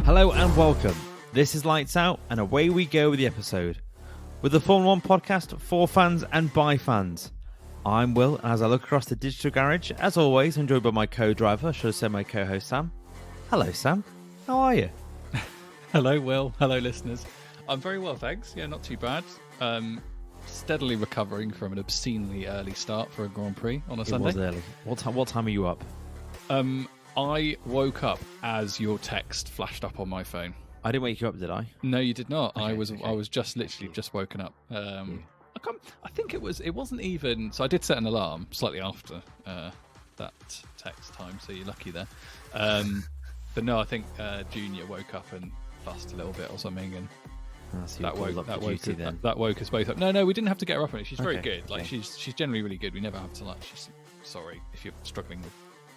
Hello and welcome. This is Lights Out, and away we go with the episode. With the Formula 1 podcast for fans and by fans. I'm Will, and as I look across the digital garage, as always, I'm joined by my co-driver, should have said my co-host Sam. Hello, Sam. How are you? Hello, Will. Hello, listeners. I'm very well, thanks. Yeah, not too bad. Steadily recovering from an obscenely early start for a Grand Prix on a Sunday. It was early. What time are you up? I woke up as your text flashed up on my phone. I didn't wake you up, did I? No, you did not. Okay, I was just literally just woken up. I think it wasn't even. So I did set an alarm slightly after that text time. So you're lucky there. But no, I think Junior woke up and fussed a little bit or something, and that woke us both up. No, we didn't have to get her up on it. She's very good. Like she's generally really good. We never have to She's sorry if you're struggling with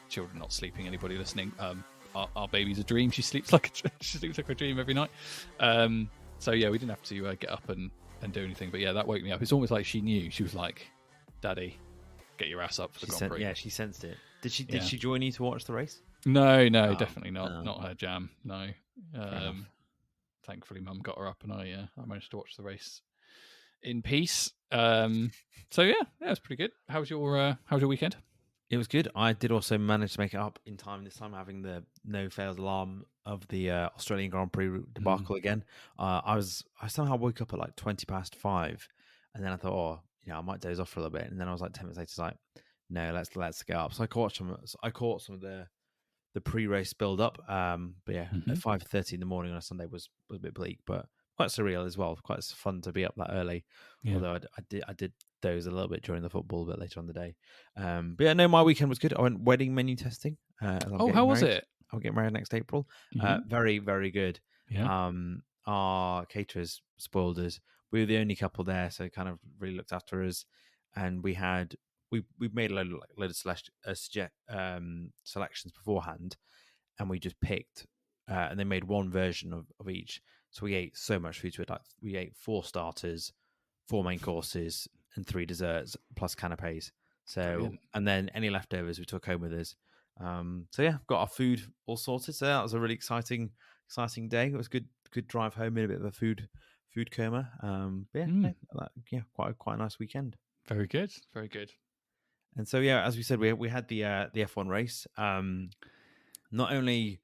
children not sleeping. Anybody listening? Our baby's a dream. She sleeps like a dream every night. So yeah, we didn't have to get up and do anything. But yeah, that woke me up. It's almost like she knew. She was like, "Daddy, get your ass up for the Grand Prix." Yeah, she sensed it. Did she join you to watch the race? No, definitely not. Not her jam. No. Thankfully, Mum got her up, and I managed to watch the race in peace. So yeah, it was pretty good. How was your weekend? It was good. I did also manage to make it up in time this time, having the no fails alarm of the Australian Grand Prix debacle again. I somehow woke up at like 5:20, and then I thought, I might doze off for a little bit, and then I was like 10 minutes later, like, no, let's get up. So I caught some of the pre-race build up. But yeah, at 5:30 in the morning on a Sunday was a bit bleak, but quite surreal as well. Quite fun to be up that early. Yeah. Although I did doze a little bit during the football a bit later on the day. But yeah, no, my weekend was good. I went wedding menu testing. How was it? I'll get married next April. Very, very good. Yeah. Our caterers spoiled us. We were the only couple there, so kind of really looked after us. And we made a load of selections beforehand, and we just picked, and they made one version of each. So we ate so much food. We ate 4 starters, 4 main courses, and 3 desserts plus canapes. So brilliant. And then any leftovers we took home with us. So yeah, got our food all sorted. So that was a really exciting day. It was good drive home in a bit of a food coma. Quite a nice weekend. Very good, very good. And so yeah, as we said, we had the F1 race. Not only,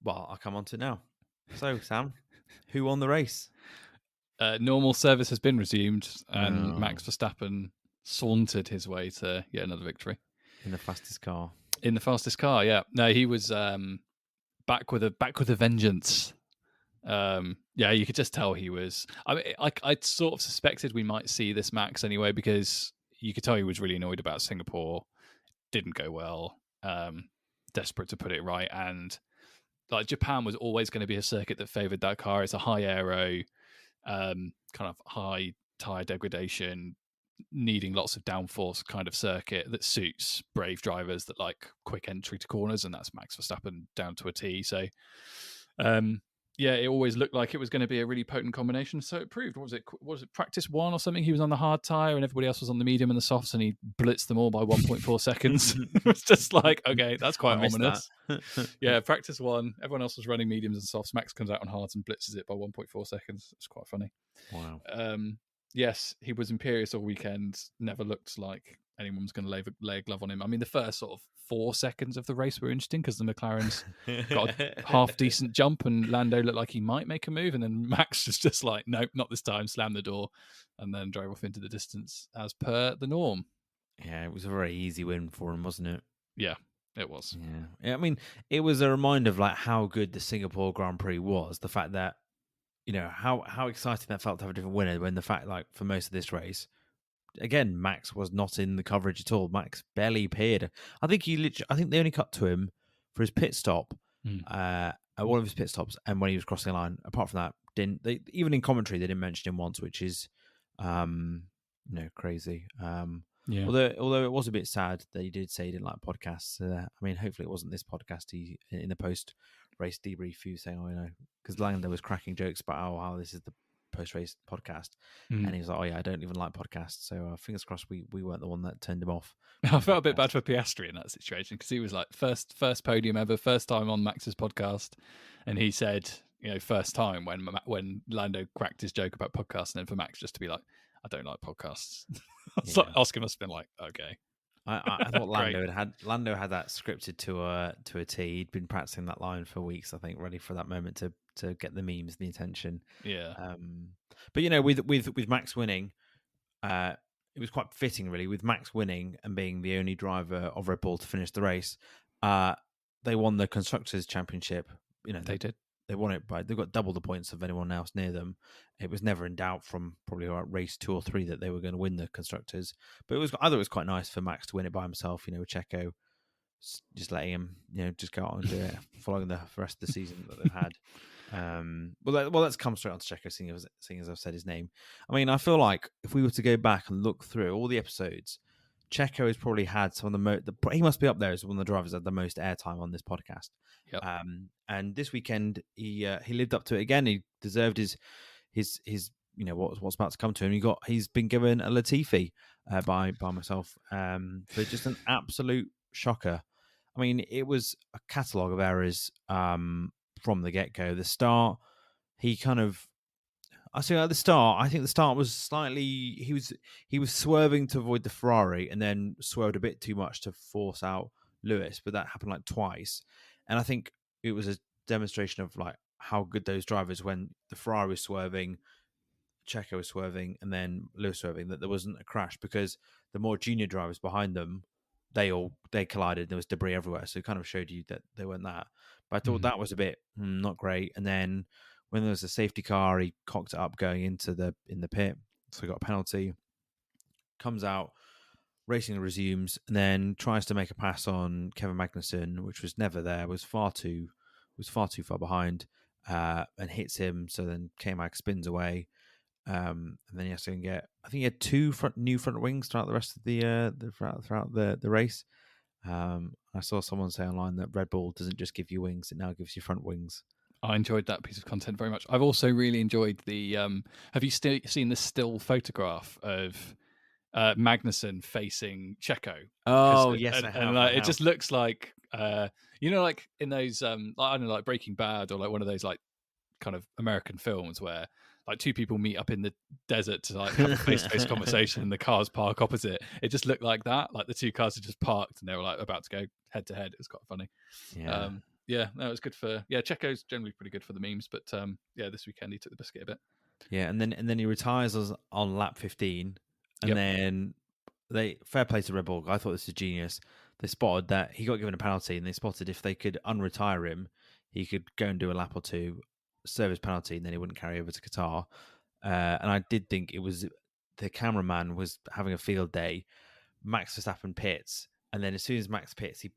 well, I'll come on to it now. So Sam, who won the race? Normal service has been resumed, and Max Verstappen sauntered his way to yet another victory in the fastest car. Yeah. No, he was back with a vengeance. Yeah, you could just tell he was. I mean, I sort of suspected we might see this Max anyway, because you could tell he was really annoyed about Singapore. Didn't go well. Desperate to put it right, and like Japan was always going to be a circuit that favoured that car. It's a high aero, kind of high tyre degradation, needing lots of downforce kind of circuit that suits brave drivers that like quick entry to corners, and that's Max Verstappen down to a T. So, yeah, it always looked like it was going to be a really potent combination. So it proved. Was it practice 1 or something? He was on the hard tyre and everybody else was on the medium and the softs, and he blitzed them all by 1.4 seconds. It was just like, okay, that's quite ominous. Yeah, practice 1. Everyone else was running mediums and softs. Max comes out on hards and blitzes it by 1.4 seconds. It's quite funny. Wow. Yes, he was imperious all weekend. Never looked like anyone was going to lay a glove on him. I mean, the first sort of 4 seconds of the race were interesting because the McLaren's got a half decent jump, and Lando looked like he might make a move, and then Max was just like, nope, not this time, slammed the door, and then drove off into the distance as per the norm. Yeah, it was a very easy win for him, wasn't it? Yeah, it was. Yeah, I mean, it was a reminder of like how good the Singapore Grand Prix was. The fact that, how exciting that felt to have a different winner, when the fact, like, for most of this race, again, Max was not in the coverage at all. Max barely appeared. I think they only cut to him for his pit stop, at one of his pit stops, and when he was crossing the line. Apart from that, even in commentary they didn't mention him once, which is, crazy. Yeah. Although it was a bit sad that he did say he didn't like podcasts. I mean, hopefully it wasn't this podcast. He in the post-race debrief, he was saying, because Lando was cracking jokes about how this is the post-race podcast, and he was like, I don't even like podcasts. So fingers crossed we weren't the one that turned him off. I felt a bit bad for Piastri in that situation, because he was like first podium ever, first time on Max's podcast, and he said first time when Lando cracked his joke about podcasts, and then for Max just to be like, I don't like podcasts. Oscar must have been like, okay. I thought Great. Lando had that scripted to a T. He'd been practicing that line for weeks, I think, ready for that moment to get the memes, the attention. Yeah. But with Max winning, it was quite fitting, really, with Max winning and being the only driver of Red Bull to finish the race. They won the Constructors' Championship. They did. They won it they got double the points of anyone else near them. It was never in doubt from probably about race 2 or 3 that they were going to win the Constructors. But I thought it was quite nice for Max to win it by himself. With Checo just letting him, just go out and do it, following the rest of the season that they've had. Let's come straight on to Checo, seeing as I've said his name. I mean, I feel like if we were to go back and look through all the episodes, Checo has probably had some of he must be up there as one of the drivers that had the most airtime on this podcast. Yep. And this weekend he lived up to it again. He deserved his what's about to come to him. He's been given a Latifi by myself for just an absolute shocker. I mean, it was a catalogue of errors from the get-go. The start, I think the start was slightly, he was swerving to avoid the Ferrari and then swerved a bit too much to force out Lewis, but that happened like twice. And I think it was a demonstration of like how good those drivers, when the Ferrari was swerving, Checo was swerving, and then Lewis swerving, that there wasn't a crash, because the more junior drivers behind them, they collided. There was debris everywhere, so it kind of showed you that they weren't that. But I thought that was a bit not great. And then when there was a safety car, he cocked it up going in the pit, so he got a penalty. Comes out, racing resumes, and then tries to make a pass on Kevin Magnussen, which was never there. Was far too far behind, and hits him. So then K-Mag spins away. And then he has to get, I think he had 2 new front wings throughout the rest of throughout the race. I saw someone say online that Red Bull doesn't just give you wings, it now gives you front wings. I enjoyed that piece of content very much. I've also really enjoyed the have you seen the still photograph of Magnussen facing Checo? Oh yes, and it just looks like like in those I don't know, like Breaking Bad, or like one of those like kind of American films where like 2 people meet up in the desert to like have a face-to-face conversation and the cars park opposite. It just looked like that. Like the 2 cars had just parked and they were like about to go head to head. It was quite funny. Yeah. No, it was good for Checo's generally pretty good for the memes, but this weekend he took the biscuit a bit. Yeah, and then he retires on lap 15, and then fair play to Red Bull. I thought this was genius. They spotted that he got given a penalty, and they spotted if they could unretire him, he could go and do a lap or 2, serve his penalty, and then he wouldn't carry over to Qatar. And I did think it was the cameraman was having a field day. Max Verstappen pits, and then as soon as Max pits, he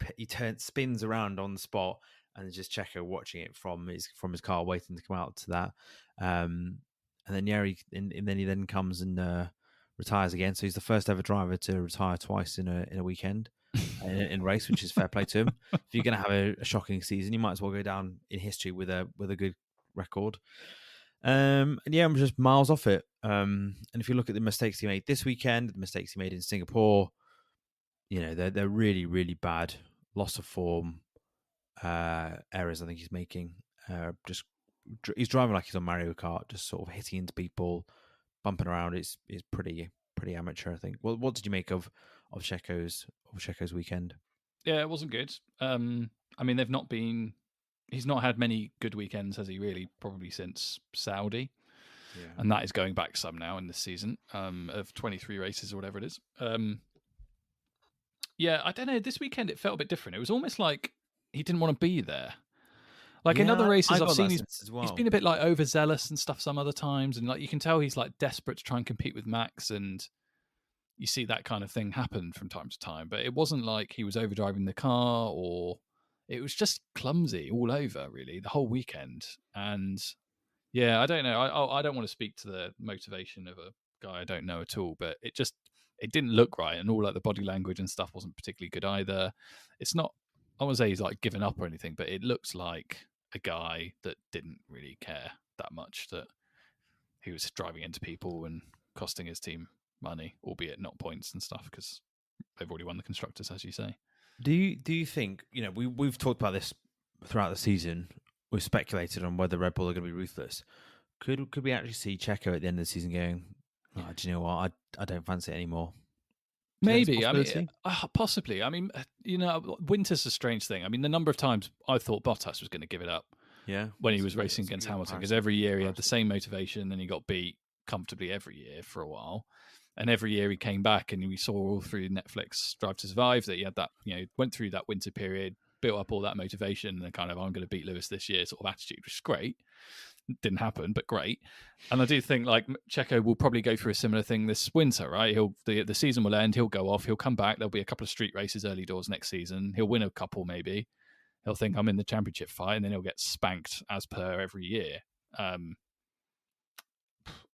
spins around on the spot, and there's just Checo watching it from his car, waiting to come out to that. And then he then comes and retires again. So he's the first ever driver to retire twice in a weekend in race, which is fair play to him. If you're going to have a shocking season, you might as well go down in history with a good record. And I'm just miles off it. And if you look at the mistakes he made this weekend, the mistakes he made in Singapore, they're really, really bad. Loss of form errors I think he's making. He's driving like he's on Mario Kart, just sort of hitting into people, bumping around. It's pretty amateur, I think. What did you make of Checo's weekend? Yeah, it wasn't good. I mean, he's not had many good weekends, has he, really? Probably since Saudi. Yeah. And that is going back some now in this season of 23 races or whatever it is. I don't know. This weekend it felt a bit different. It was almost like he didn't want to be there. Like in other races I've seen, he's been a bit like overzealous and stuff some other times, and like you can tell he's like desperate to try and compete with Max, and you see that kind of thing happen from time to time. But it wasn't like he was overdriving the car, or it was just clumsy all over, really, the whole weekend. And I don't know. I don't want to speak to the motivation of a guy I don't know at all, but it didn't look right, and all like the body language and stuff wasn't particularly good either. It's not, I won't say he's like given up or anything, but it looks like a guy that didn't really care that much, that he was driving into people and costing his team money, albeit not points and stuff, because they've already won the Constructors, as you say. Do you think, we've talked about this throughout the season, we've speculated on whether Red Bull are going to be ruthless. Could we actually see Checo at the end of the season going, oh, do you know what? I don't fancy it anymore. Maybe. I mean, possibly. I mean, winter's a strange thing. I mean, the number of times I thought Bottas was going to give it up. Yeah. When he was racing against Hamilton, because every year he had the same motivation, and he got beat comfortably every year for a while. And every year he came back, and we saw all through Netflix Drive to Survive that he had that, went through that winter period, built up all that motivation, and kind of, I'm going to beat Lewis this year sort of attitude, which is great. Didn't happen, but great. And I do think like Checo will probably go through a similar thing this winter, right? The season will end, he'll go off, he'll come back, there'll be a couple of street races early doors next season, he'll win a couple maybe, he'll think I'm in the championship fight, and then he'll get spanked as per every year.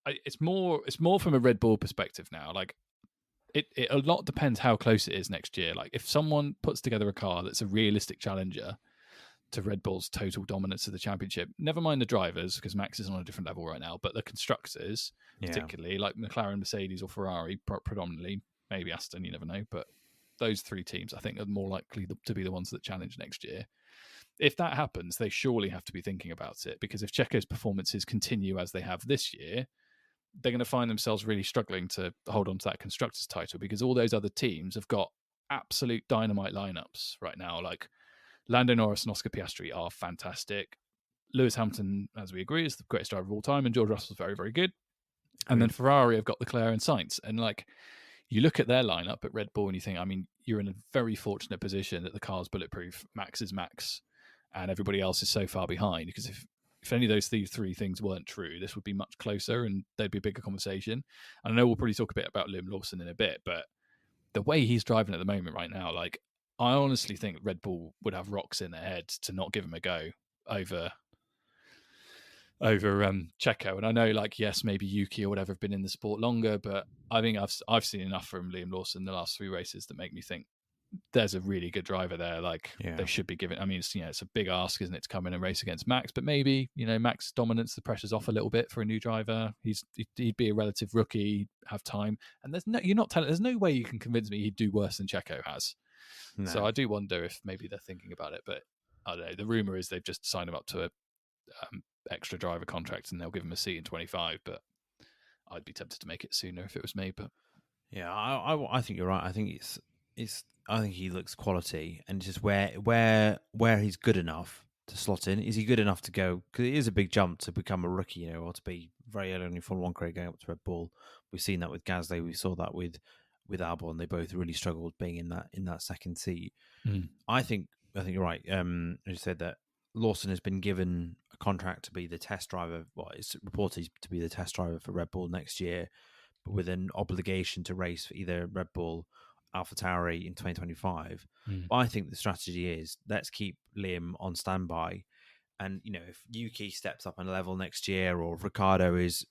It's more from a Red Bull perspective now. Like it a lot depends how close it is next year. Like if someone puts together a car that's a realistic challenger to Red Bull's total dominance of the championship, never mind the drivers, because Max is on a different level right now, but the constructors, particularly like McLaren, Mercedes, or Ferrari, predominantly, maybe Aston, you never know, but those three teams I think are more likely to be the ones that challenge next year. If that happens, they surely have to be thinking about it, because if Checo's performances continue as they have this year, they're going to find themselves really struggling to hold on to that constructors title, because all those other teams have got absolute dynamite lineups right now. Like Lando Norris and Oscar Piastri are fantastic. Lewis Hamilton, as we agree, is the greatest driver of all time, and George Russell's very, very good. And then Ferrari have got Leclerc and Sainz. And like, you look at their lineup at Red Bull and you think, I mean, you're in a very fortunate position that the car's bulletproof, Max is Max, and everybody else is so far behind. Because if any of those three things weren't true, this would be much closer and there'd be a bigger conversation. And I know we'll probably talk a bit about Liam Lawson in a bit, but the way he's driving at the moment right now, like, I honestly think Red Bull would have rocks in their heads to not give him a go over Checo. And I know, like, yes, maybe Yuki or whatever have been in the sport longer, but I think I've seen enough from Liam Lawson the last 3 races that make me think there's a really good driver there. Like, they should be giving. I mean, it's a big ask, isn't it, to come in and race against Max? But maybe Max dominance, the pressure's off a little bit for a new driver. He'd be a relative rookie, have time, and there's no way you can convince me he'd do worse than Checo has. No. So I do wonder if maybe they're thinking about it, but I don't know. The rumor is they've just signed him up to a extra driver contract and they'll give him a seat in 25. But I'd be tempted to make it sooner if it was me. But yeah, I think you're right. I think I think he looks quality, and just where he's good enough to slot in. Is he good enough to go? Because it is a big jump to become a rookie, or to be very early in Formula 1 career going up to Red Bull. We've seen that with Gasly. We saw that with Albon. They both really struggled being in that second seat. I think you're right. As you said, that Lawson has been given a contract to be the test driver. Well, it's reported to be the test driver for Red Bull next year, but with an obligation to race for either Red Bull, AlphaTauri in 2025. But I think the strategy is, let's keep Liam on standby, and if Yuki steps up on a level next year, or if Ricciardo is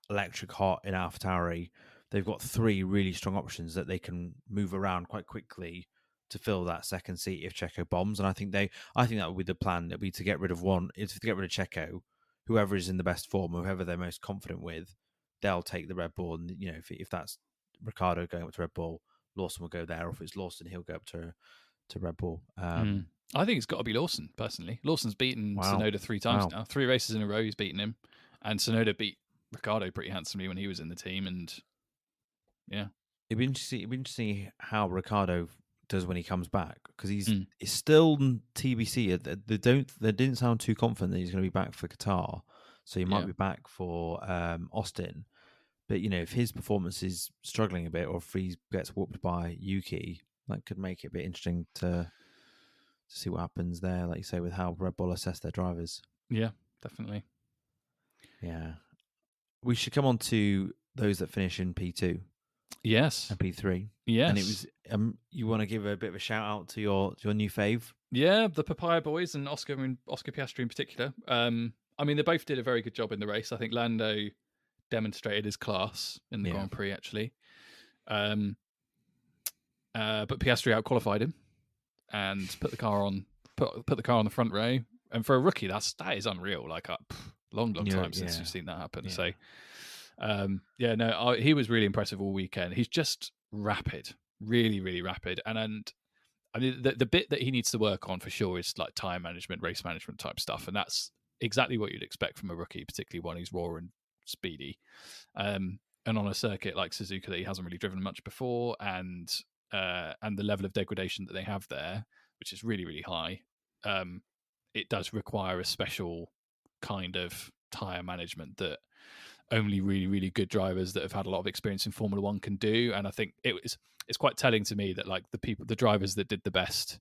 electric hot in AlphaTauri, they've got 3 really strong options that they can move around quite quickly to fill that second seat if Checo bombs. And I think that would be the plan. It'd be to get rid of Checo. Whoever is in the best form, whoever they're most confident with, they'll take the Red Bull. And if that's Ricciardo going up to Red Bull, Lawson will go there. Or if it's Lawson, he'll go up to Red Bull. I think it's got to be Lawson, personally. Lawson's beaten Tsunoda 3 times now. 3 races in a row he's beaten him. And Tsunoda beat Ricciardo pretty handsomely when he was in the team. And yeah, it'd be interesting how Ricciardo does when he comes back, because he's still TBC. They didn't sound too confident that he's going to be back for Qatar, so he might be back for Austin. But if his performance is struggling a bit, or if he gets whooped by Yuki, that could make it a bit interesting to see what happens there. Like you say, with how Red Bull assess their drivers. Yeah, definitely. Yeah, we should come on to those that finish in P2. Yes. And P3. Yes. And it was you want to give a bit of a shout out to your new fave? Yeah, the Papaya Boys, and Oscar Piastri in particular. I mean, they both did a very good job in the race. I think Lando demonstrated his class in the Grand Prix, actually. But Piastri out-qualified him and put the car on the front row. And for a rookie, that is unreal. Like, long time since you've seen that happen. Yeah. So, he was really impressive all weekend. He's just rapid, really, really rapid. And I mean, the bit that he needs to work on for sure is like tire management, race management type stuff, and that's exactly what you'd expect from a rookie, particularly one who's raw and speedy. And on a circuit like Suzuka that he hasn't really driven much before, and the level of degradation that they have there, which is really, really high, it does require a special kind of tire management that only really, really good drivers that have had a lot of experience in Formula One can do. And I think it's quite telling to me that like the drivers that did the best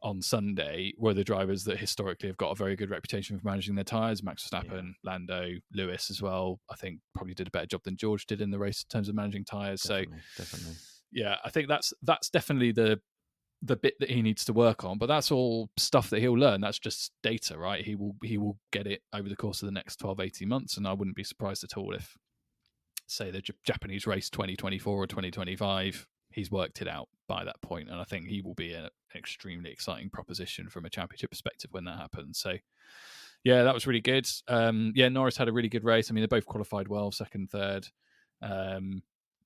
on Sunday were the drivers that historically have got a very good reputation for managing their tyres. Max Verstappen, Lando, Lewis as well, I think probably did a better job than George did in the race in terms of managing tyres. Definitely. Yeah, I think that's definitely the bit that he needs to work on, but that's all stuff that he'll learn. That's just data, right? He will get it over the course of the next 12, 18 months, and I wouldn't be surprised at all if, say, the Japanese race 2024 or 2025, he's worked it out by that point, and I think he will be an extremely exciting proposition from a championship perspective when that happens. So, yeah, that was really good. Norris had a really good race. I mean, they both qualified well, second, third.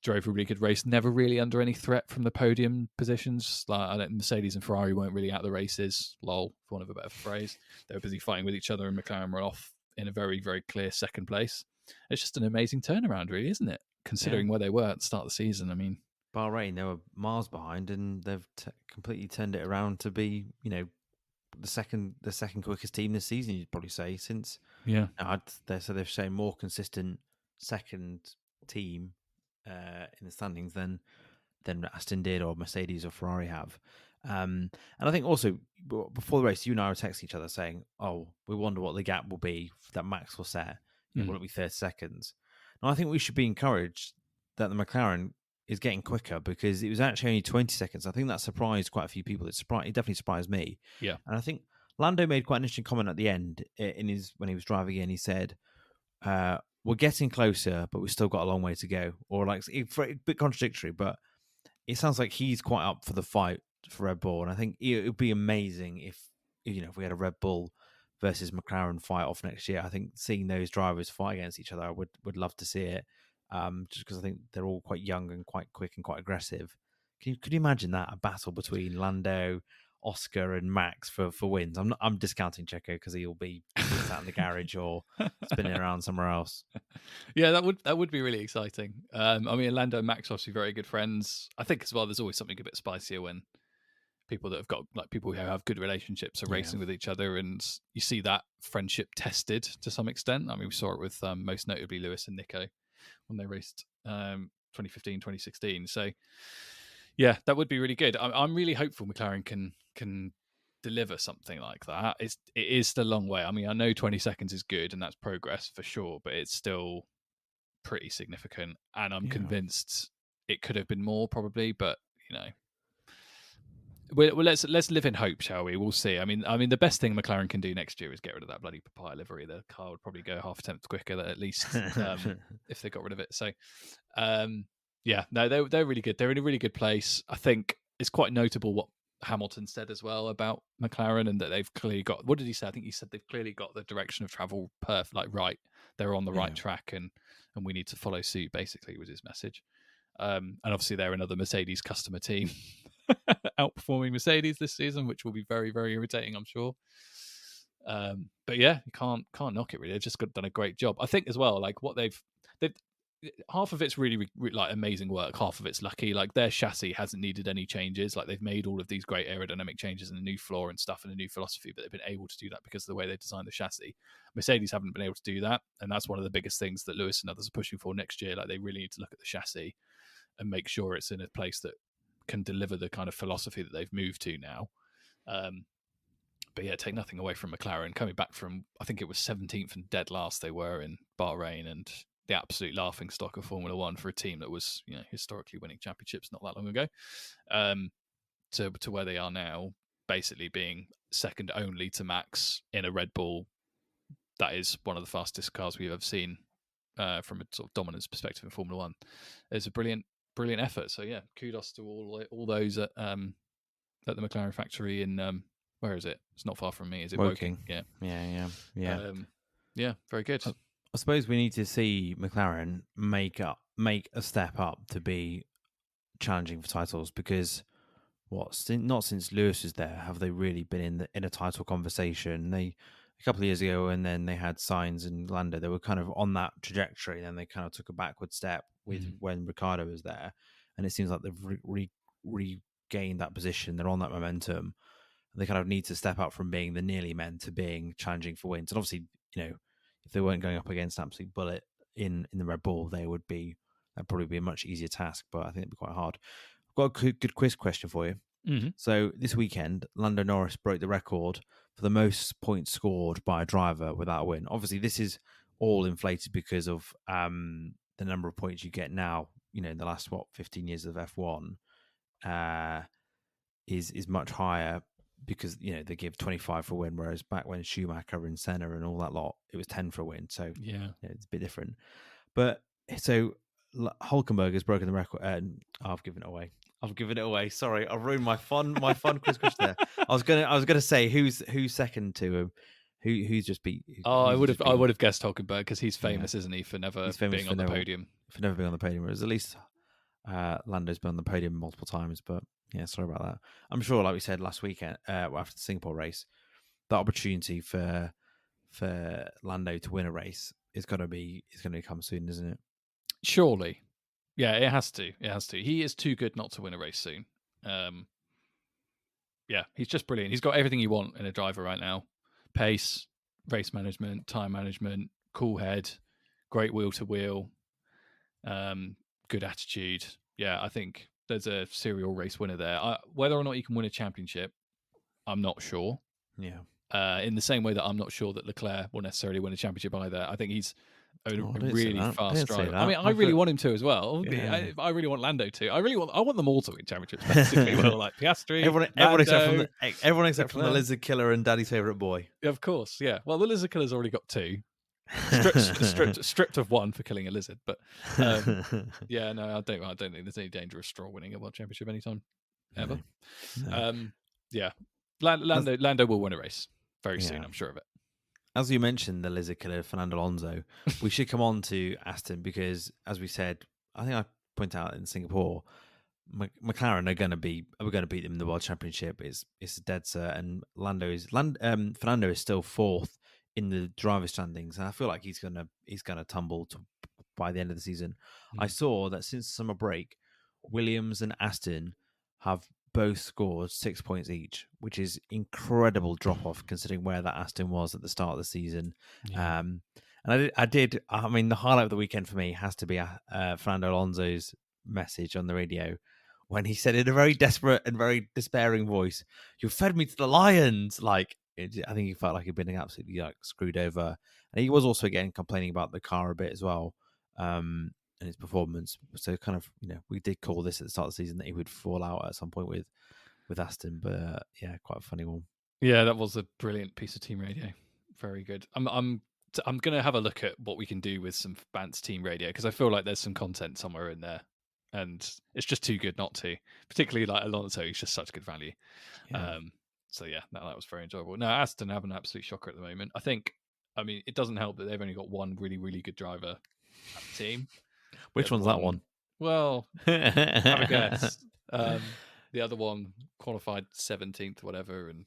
Drove a really good race, never really under any threat from the podium positions. Like Mercedes and Ferrari weren't really out of the races, lol, for want of a better phrase. They were busy fighting with each other, and McLaren were off in a very, very clear second place. It's just an amazing turnaround, really, isn't it? Considering where they were at the start of the season. I mean, Bahrain, they were miles behind, and they've completely turned it around to be, the second quickest team this season. You'd probably say since they've shown more consistent second team in the standings than Aston did, or Mercedes or Ferrari have. And I think also before the race, you and I were texting each other saying, "Oh, we wonder what the gap will be that Max will set. Will it be 30 seconds?" And I think we should be encouraged that the McLaren is getting quicker, because it was actually only 20 seconds. I think that surprised quite a few people. It definitely surprised me. Yeah. And I think Lando made quite an interesting comment at the end when he was driving in. He said, we're getting closer, but we've still got a long way to go. Or like, a bit contradictory, but it sounds like he's quite up for the fight for Red Bull. And I think it would be amazing if we had a Red Bull versus McLaren fight off next year. I think seeing those drivers fight against each other, I would love to see it. Just because I think they're all quite young and quite quick and quite aggressive. Could you imagine that, a battle between Lando, Oscar, and Max for wins? I'm discounting Checo because he'll be sat in the garage or spinning around somewhere else. Yeah, that would be really exciting. I mean, Lando and Max are obviously very good friends. I think as well, there's always something a bit spicier when people that have got people who have good relationships are racing with each other, and you see that friendship tested to some extent. I mean, we saw it with most notably Lewis and Nico when they raced 2015, 2016. So yeah, that would be really good. I'm really hopeful McLaren can deliver something like that. It is still a long way. I mean, I know 20 seconds is good and that's progress for sure, but it's still pretty significant. And I'm convinced it could have been more probably, but well, let's live in hope, shall we? We'll see. I mean, the best thing McLaren can do next year is get rid of that bloody papaya livery. The car would probably go half a tenth quicker, at least, if they got rid of it. So, they're really good. They're in a really good place. I think it's quite notable what Hamilton said as well about McLaren, and that they've clearly got. What did he say? I think he said they've clearly got the direction of travel right. They're on the right track, and we need to follow suit. Basically, was his message. And obviously, they're another Mercedes customer team. Outperforming Mercedes this season, which will be very, very irritating, I'm sure. But yeah, you can't knock it really. They've just done a great job. I think as well, like what they've half of it's really like amazing work. Half of it's lucky. Like their chassis hasn't needed any changes. Like they've made all of these great aerodynamic changes and a new floor and stuff and a new philosophy, but they've been able to do that because of the way they designed the chassis. Mercedes haven't been able to do that, and that's one of the biggest things that Lewis and others are pushing for next year. Like they really need to look at the chassis and make sure it's in a place that can deliver the kind of philosophy that they've moved to now. But yeah, take nothing away from McLaren coming back from, I think it was 17th and dead last they were in Bahrain, and the absolute laughing stock of Formula One for a team that was historically winning championships not that long ago, to where they are now, basically being second only to Max in a Red Bull that is one of the fastest cars we've ever seen from a sort of dominance perspective in Formula One. It's a brilliant effort. So yeah, kudos to all those at the McLaren factory in where is it? It's not far from me. Is it Woking? Yeah. Very good. I suppose we need to see McLaren make a step up to be challenging for titles, because not since Lewis was there have they really been in a title conversation. They a couple of years ago, and then they had Sainz and Lando. They were kind of on that trajectory. Then they kind of took a backward step with when Ricciardo was there, and it seems like they've regained that position. They're on that momentum. They kind of need to step up from being the nearly men to being challenging for wins. And obviously, if they weren't going up against an absolute bullet in the Red Bull, that'd probably be a much easier task. But I think it'd be quite hard. I've got a good quiz question for you. Mm-hmm. So this weekend, Lando Norris broke the record for the most points scored by a driver without a win. Obviously, this is all inflated because of the number of points you get now. In the last 15 years of F1 is much higher because they give 25 for a win, whereas back when Schumacher and Senna and all that lot, it was 10 for a win. So yeah, it's a bit different. But so Hulkenberg has broken the record. I've given it away. Sorry, I've ruined my fun quiz question there. I was gonna say who's second to him, who's just beat. I would have guessed Hulkenberg because he's famous, isn't he, for never being on the podium. For never being on the podium, whereas at least Lando's been on the podium multiple times. But yeah, sorry about that. I'm sure, like we said last weekend, after the Singapore race, that opportunity for Lando to win a race is going to come soon, isn't it? Surely. Yeah, it has to. He is too good not to win a race soon. Yeah, he's just brilliant. He's got everything you want in a driver right now. Pace, race management, time management, cool head, great wheel to wheel, good attitude. Yeah, I think there's a serial race winner there. Whether or not he can win a championship, I'm not sure. Yeah. In the same way that I'm not sure that Leclerc will necessarily win a championship either. I think he's a really fast driver. I mean, I really want him to as well. Yeah. I really want Lando to. I want them all to win championships. Basically, like Piastri, everyone except from the Lizard Killer and Daddy's favorite boy. Of course, yeah. Well, the Lizard Killer's already got 2. Stripped of 1 for killing a lizard, but yeah, no, I don't think there's any danger of Stroll winning a world championship anytime ever. No. Yeah, Lando will win a race very soon. I'm sure of it. As you mentioned, the Lizard Killer, Fernando Alonso, we should come on to Aston because, as we said, I think I pointed out in Singapore, McLaren are going to beat them in the World Championship. It's dead certain. Fernando is still 4th in the driver standings, and I feel like he's gonna tumble by the end of the season. I saw that since summer break, Williams and Aston have both scored 6 points each, which is incredible drop off considering where that Aston was at the start of the season. Yeah. And I mean, the highlight of the weekend for me has to be Fernando Alonso's message on the radio when he said in a very desperate and very despairing voice, "You fed me to the lions." I think he felt like he'd been absolutely screwed over, and he was also complaining about the car a bit as well. And his performance. So kind of, we did call this at the start of the season that he would fall out at some point with Aston, but yeah, quite a funny one. Yeah, that was a brilliant piece of team radio. Very good. I'm going to have a look at what we can do with some Bant's team radio because I feel like there's some content somewhere in there, and it's just too good not to. Particularly like Alonso, he's just such good value. Yeah. So yeah, that was very enjoyable. No, Aston have an absolute shocker at the moment. I mean, it doesn't help that they've only got one really, really good driver at the team. Which one's that one? Well, have a guess. The other one qualified 17th, whatever, and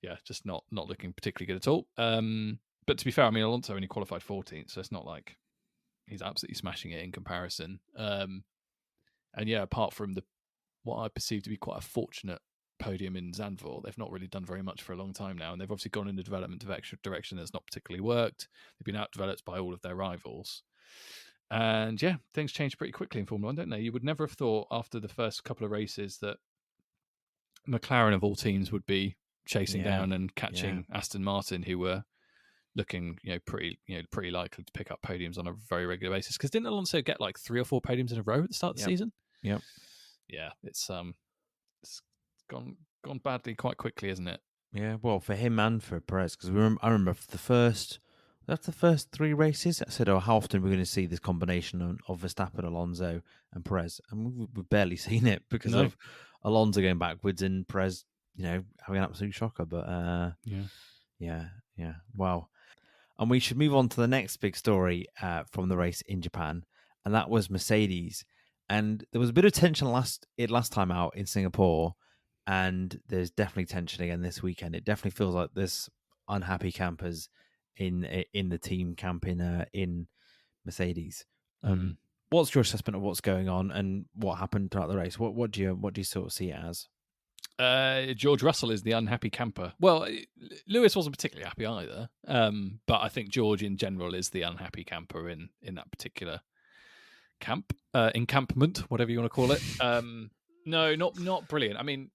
yeah, just not looking particularly good at all. But to be fair, I mean, Alonso only qualified 14th, so it's not like he's absolutely smashing it in comparison. And yeah, apart from what I perceive to be quite a fortunate podium in Zandvoort, they've not really done very much for a long time now, and they've obviously gone in a development direction that's not particularly worked. They've been outdeveloped by all of their rivals. And yeah, things change pretty quickly in Formula 1, don't they? You would never have thought after the first couple of races that McLaren of all teams would be chasing down and catching Aston Martin, who were looking, pretty likely to pick up podiums on a very regular basis. Because didn't Alonso get like 3 or 4 podiums in a row at the start of the season? Yep. Yeah, it's gone badly quite quickly, isn't it? Yeah, well, for him and for Perez, because I remember after the first 3 races, I said, how often are we going to see this combination of Verstappen, Alonso and Perez? And we've barely seen it because of Alonso going backwards and Perez, having an absolute shocker. But yeah. Wow. And we should move on to the next big story from the race in Japan. And that was Mercedes And there was a bit of tension last time out in Singapore, and there's definitely tension again this weekend. It definitely feels like there's unhappy campers in the team camp in Mercedes. What's your assessment of what's going on and what happened throughout the race? What do you sort of see it as? George Russell is the unhappy camper. Well, Lewis wasn't particularly happy either, but I think George in general is the unhappy camper in that particular camp, encampment, whatever you want to call it. No, not brilliant. I mean,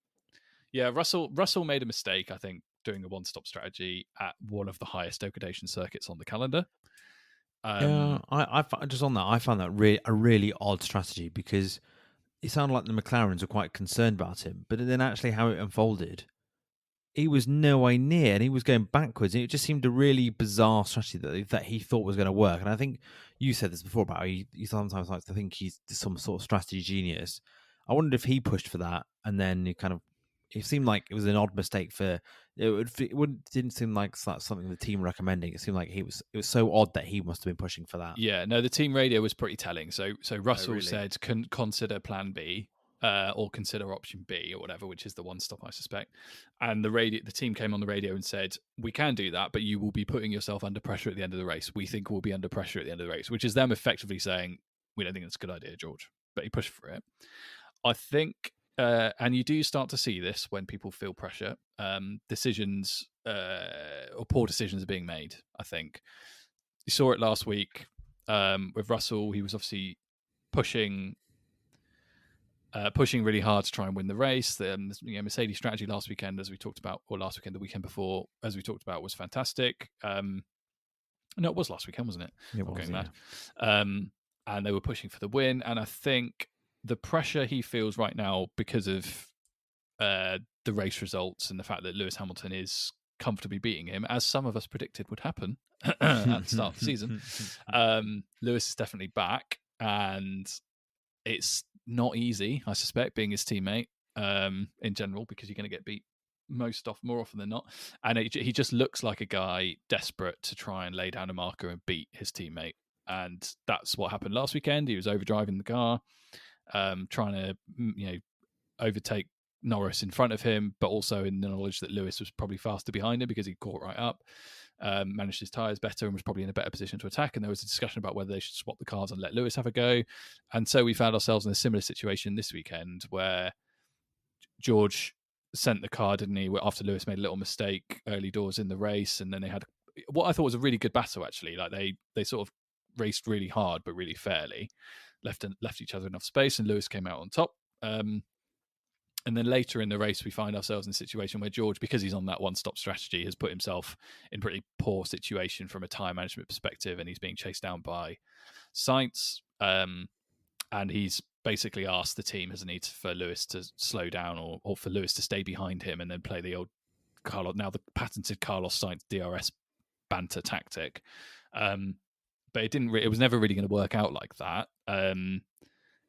yeah, Russell made a mistake, I think, doing a one-stop strategy at one of the highest degradation circuits on the calendar. Yeah, I just on that, I found that a really odd strategy, because it sounded like the McLarens were quite concerned about him, but then actually how it unfolded, he was nowhere near, and he was going backwards. And it just seemed a really bizarre strategy that he thought was going to work. And I think you said this before about how he sometimes likes to think he's some sort of strategy genius. I wondered if he pushed for that, and then it seemed like it was an odd mistake for didn't seem like something the team recommending. It seemed like it was so odd that he must have been pushing for that. Yeah, no, the team radio was pretty telling. So Russell really? said consider plan B, or consider option B or whatever, which is the one stop, I suspect. And the team came on the radio and said, we can do that, but you will be putting yourself under pressure at the end of the race. We think we'll be under pressure at the end of the race, which is them effectively saying, we don't think that's a good idea, George. But he pushed for it. I think, and you do start to see this when people feel pressure, decisions or poor decisions are being made, I think. You saw it last week with Russell. He was obviously pushing really hard to try and win the race. The Mercedes strategy last weekend, as we talked about, or last weekend, the weekend before, as we talked about, was fantastic. No, it was last weekend, wasn't it? It was, mad. And they were pushing for the win. And I think the pressure he feels right now because of the race results and the fact that Lewis Hamilton is comfortably beating him, as some of us predicted would happen at the start of the season. Lewis is definitely back, and it's not easy, I suspect, being his teammate in general, because you're going to get beat more often than not. And he just looks like a guy desperate to try and lay down a marker and beat his teammate. And that's what happened last weekend. He was overdriving the car, trying to overtake Norris in front of him, but also in the knowledge that Lewis was probably faster behind him because he caught right up, managed his tyres better, and was probably in a better position to attack. And there was a discussion about whether they should swap the cars and let Lewis have a go. And so we found ourselves in a similar situation this weekend, where George sent the car, didn't he, after Lewis made a little mistake early doors in the race. And then they had what I thought was a really good battle, actually. Like they sort of raced really hard but really fairly, left each other enough space, and Lewis came out on top. And then later in the race, we find ourselves in a situation where George, because he's on that one-stop strategy, has put himself in pretty poor situation from a tyre management perspective, and he's being chased down by Sainz. And he's basically asked the team, hasn't he, for Lewis to slow down or for Lewis to stay behind him and then play the old the patented Carlos Sainz DRS banter tactic. But it was never really going to work out like that. And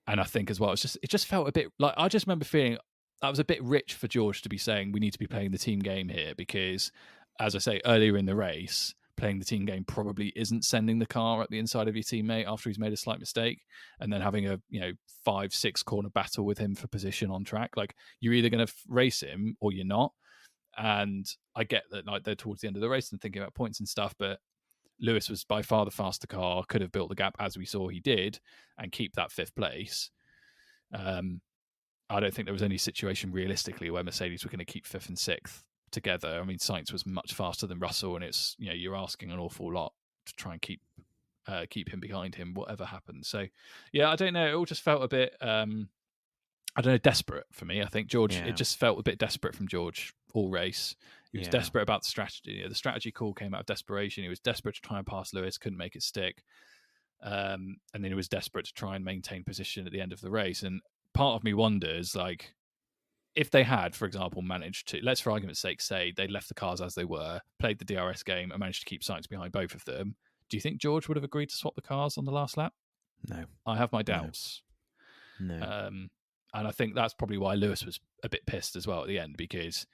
I think as well, it just felt a bit like, I just remember feeling that was a bit rich for George to be saying we need to be playing the team game here, because, as I say, earlier in the race, playing the team game probably isn't sending the car at the inside of your teammate after he's made a slight mistake and then having a 5-6 corner battle with him for position on track. Like, you're either going to race him or you're not. And I get that, like, they're towards the end of the race and thinking about points and stuff, but Lewis was by far the faster car, could have built the gap as we saw he did and keep that 5th place. I don't think there was any situation realistically where Mercedes were going to keep 5th and 6th together. I mean, Sainz was much faster than Russell, and it's, you're asking an awful lot to try and keep him behind him, whatever happens. So, yeah, I don't know. It all just felt a bit, desperate for me. I think George, It just felt a bit desperate from George all race. He was desperate about the strategy. The strategy call came out of desperation. He was desperate to try and pass Lewis, couldn't make it stick. And then he was desperate to try and maintain position at the end of the race. And part of me wonders, like, if they had, for example, managed to, let's for argument's sake say they left the cars as they were, played the DRS game and managed to keep Sainz behind both of them, do you think George would have agreed to swap the cars on the last lap? No. I have my doubts. No. And I think that's probably why Lewis was a bit pissed as well at the end, because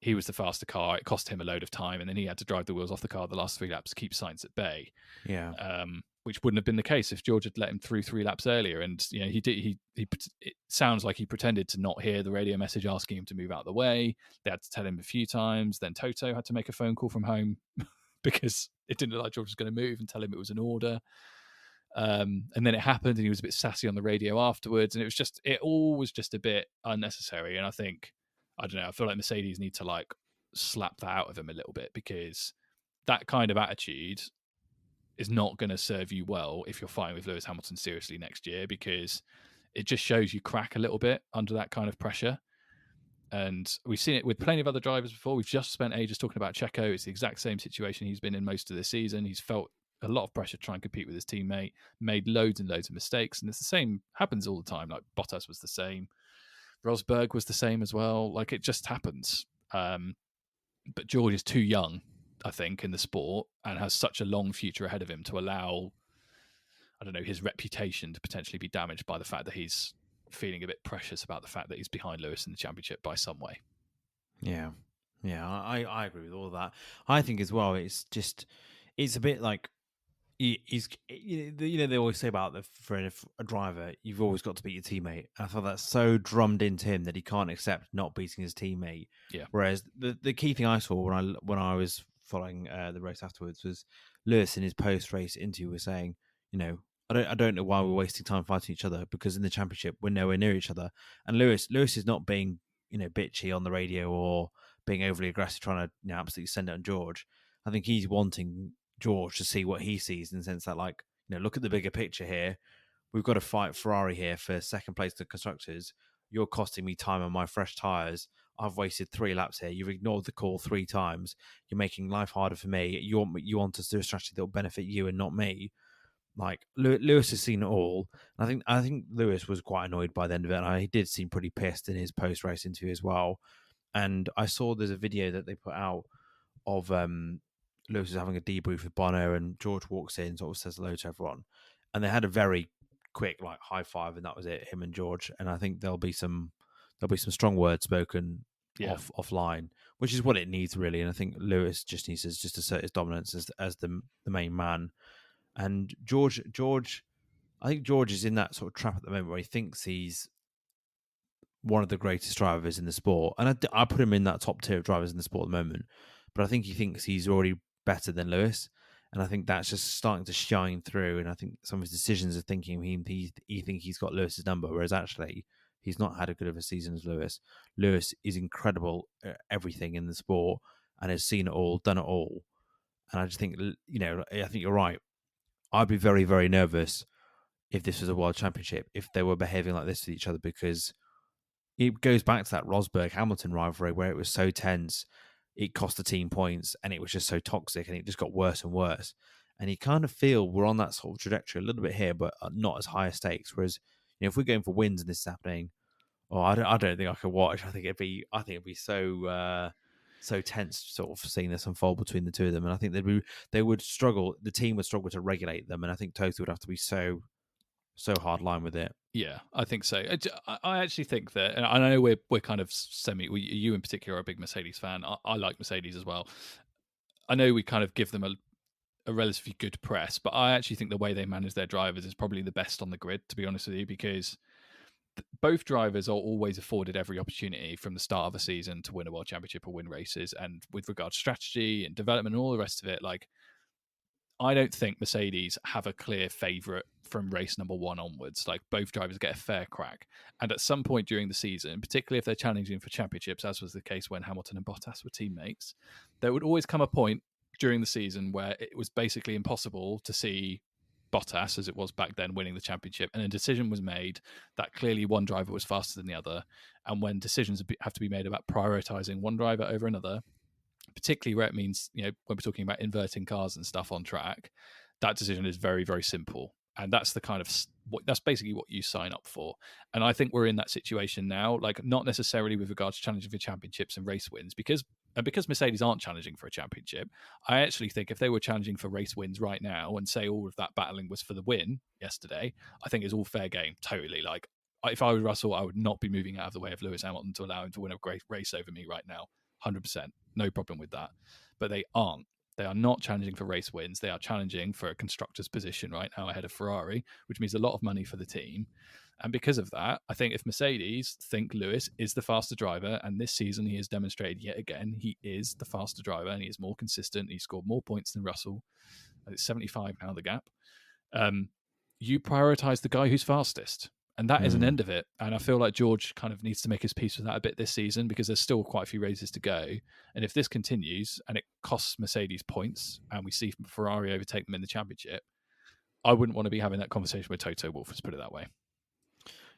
he was the faster car. It cost him a load of time, and then he had to drive the wheels off the car the last 3 laps to keep Sainz at bay. Yeah. which wouldn't have been the case if George had let him through 3 laps earlier. And he did. It sounds like he pretended to not hear the radio message asking him to move out of the way. They had to tell him a few times. Then Toto had to make a phone call from home because it didn't look like George was going to move and tell him it was an order. And then it happened, and he was a bit sassy on the radio afterwards, and it all was just a bit unnecessary. And I don't know, I feel like Mercedes need to like slap that out of him a little bit, because that kind of attitude is not going to serve you well if you're fighting with Lewis Hamilton seriously next year, because it just shows you crack a little bit under that kind of pressure. And we've seen it with plenty of other drivers before. We've just spent ages talking about Checo. It's the exact same situation he's been in most of this season. He's felt a lot of pressure to try and compete with his teammate, made loads and loads of mistakes. And it's the same, happens all the time. Like Bottas was the same. Rosberg was the same as well. Like, it just happens. But George is too young, I think, in the sport, and has such a long future ahead of him to allow, I don't know, his reputation to potentially be damaged by the fact that he's feeling a bit precious about the fact that he's behind Lewis in the championship by some way. Yeah. I agree with all of that. I think as well, it's a bit like, they always say about for a driver, you've always got to beat your teammate. I thought that's so drummed into him that he can't accept not beating his teammate. Yeah. Whereas the key thing I saw when I was following the race afterwards was Lewis in his post race interview was saying, I don't know why we're wasting time fighting each other, because in the championship we're nowhere near each other. And Lewis is not being bitchy on the radio or being overly aggressive, trying to absolutely send it on George. I think he's wanting George to see what he sees, in the sense that, like, look at the bigger picture here. We've got to fight Ferrari here for second place to constructors. You're costing me time on my fresh tyres. I've wasted 3 laps here. You've ignored the call 3 times. You're making life harder for me. You want us to do a strategy that will benefit you and not me. Like, Lewis has seen it all. And I think Lewis was quite annoyed by the end of it. And he did seem pretty pissed in his post-race interview as well. And I saw there's a video that they put out of Lewis is having a debrief with Bono, and George walks in, sort of says hello to everyone, and they had a very quick like high five, and that was it, him and George. And I think there'll be some strong words spoken offline, which is what it needs really. And I think Lewis just needs to assert his dominance as the main man. And George, I think George is in that sort of trap at the moment where he thinks he's one of the greatest drivers in the sport, and I put him in that top tier of drivers in the sport at the moment. But I think he thinks he's already better than Lewis, and I think that's just starting to shine through. And I think some of his decisions are thinking he think he's got Lewis's number, whereas actually he's not had as good of a season as Lewis. Lewis is incredible at everything in the sport and has seen it all, done it all. And I just think, I think you're right. I'd be very, very nervous if this was a world championship, if they were behaving like this with each other, because it goes back to that Rosberg-Hamilton rivalry where it was so tense. It cost the team points, and it was just so toxic, and it just got worse and worse. And you kind of feel we're on that sort of trajectory a little bit here, but not as high stakes. Whereas, if we're going for wins and this is happening, I don't think I could watch. I think it'd be so tense, sort of seeing this unfold between the two of them. And I think they would struggle. The team would struggle to regulate them, and I think Toto would have to be so hard line with it. Yeah, I think so. I actually think that, and I know we're kind of you in particular are a big Mercedes fan. I like Mercedes as well. I know we kind of give them a relatively good press, but I actually think the way they manage their drivers is probably the best on the grid, to be honest with you, because both drivers are always afforded every opportunity from the start of a season to win a world championship or win races. And with regard to strategy and development and all the rest of it, like, I don't think Mercedes have a clear favourite from race number 1 onwards. Like, both drivers get a fair crack. And at some point during the season, particularly if they're challenging for championships, as was the case when Hamilton and Bottas were teammates, there would always come a point during the season where it was basically impossible to see Bottas, as it was back then, winning the championship. And a decision was made that clearly one driver was faster than the other. And when decisions have to be made about prioritising one driver over another, particularly where it means, when we're talking about inverting cars and stuff on track, that decision is very, very simple. And that's that's basically what you sign up for. And I think we're in that situation now, like, not necessarily with regards to challenging for championships and race wins, because Mercedes aren't challenging for a championship. I actually think if they were challenging for race wins right now and say all of that battling was for the win yesterday, I think it's all fair game, totally. Like, if I was Russell, I would not be moving out of the way of Lewis Hamilton to allow him to win a great race over me right now. 100%. No problem with that. But they aren't. They are not challenging for race wins. They are challenging for a constructor's position right now ahead of Ferrari, which means a lot of money for the team. And because of that, I think if Mercedes think Lewis is the faster driver, and this season he has demonstrated yet again he is the faster driver and he is more consistent, he scored more points than Russell, it's 75 now the gap, you prioritise the guy who's fastest. And that is an end of it. And I feel like George kind of needs to make his peace with that a bit this season, because there's still quite a few races to go. And if this continues and it costs Mercedes points and we see Ferrari overtake them in the championship, I wouldn't want to be having that conversation with Toto Wolff, let's put it that way.